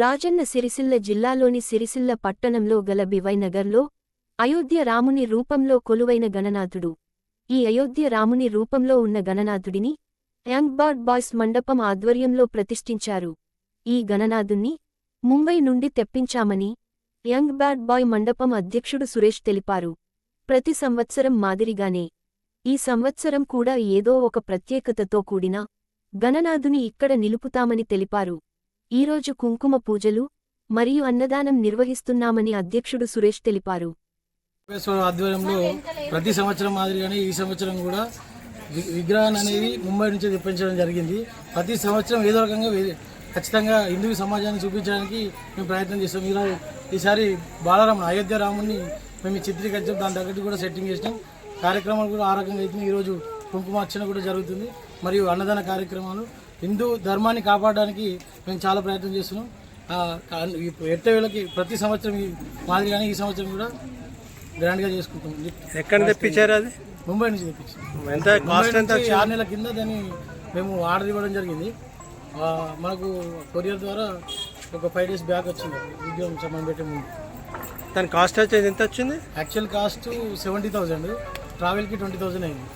రాజన్న సిరిసిల్ల జిల్లాలోని సిరిసిల్ల పట్టణంలో గల బివైనగర్లో అయోధ్య రాముని రూపంలో కొలువైన గణనాథుడు. ఈ అయోధ్య రాముని రూపంలో ఉన్న గణనాథుడిని యంగ్ బర్డ్ బాయ్స్ మండపం ఆధ్వర్యంలో ప్రతిష్ఠించారు. ఈ గణనాథుణ్ణి ముంబై నుండి తెప్పించామని యంగ్ బర్డ్ బాయ్ మండపం అధ్యక్షుడు సురేష్ తెలిపారు. ప్రతి సంవత్సరం మాదిరిగానే ఈ సంవత్సరం కూడా ఏదో ఒక ప్రత్యేకతతో కూడిన గణనాథుని ఇక్కడ నిలుపుతామని తెలిపారు. ఈరోజు కుంకుమ పూజలు మరియు అన్నదానం నిర్వహిస్తున్నామని అధ్యక్షుడు సురేష్ తెలిపారు. ఆధ్వర్యంలో ప్రతి సంవత్సరం మాదిరిగానే ఈ సంవత్సరం కూడా విగ్రహాన్ని అనేది ముంబై నుంచి తెప్పించడం జరిగింది. ప్రతి సంవత్సరం ఏదో రకంగా ఖచ్చితంగా హిందూ సమాజాన్ని చూపించడానికి మేము ప్రయత్నం చేస్తాం. ఈసారి బాలరాముని అయోధ్య రాముని మేము చిత్రీకరించాం. దాని తగ్గట్టు కూడా సెట్టింగ్ చేసినాం. కార్యక్రమాలు కూడా ఆ రకంగా అవుతుంది. ఈరోజు కుంకుమార్చన కూడా జరుగుతుంది. మరియు అన్నదాన కార్యక్రమాలు హిందూ ధర్మాన్ని కాపాడడానికి మేము చాలా ప్రయత్నం చేస్తున్నాం. ఎట్టవేళకి ప్రతి సంవత్సరం మాదిరిగానే ఈ సంవత్సరం కూడా గ్రాండ్గా చేసుకుంటాం. ఎక్కడ తెప్పించారు? అది ముంబై నుంచి తెప్పించాం. ఎంత కాస్ట్? ఎంత? 6 నెలల కింద దాన్ని మేము ఆర్డర్ ఇవ్వడం జరిగింది. మనకు కొరియర్ ద్వారా ఒక 5 days బ్యాక్ వచ్చింది విగ్రహం సంబంధం పెట్టే ముందు. దాని కాస్ట్ వచ్చేది ఎంత వచ్చింది? యాక్చువల్ కాస్ట్ 70,000, ట్రావెల్కి 20,000 అయింది.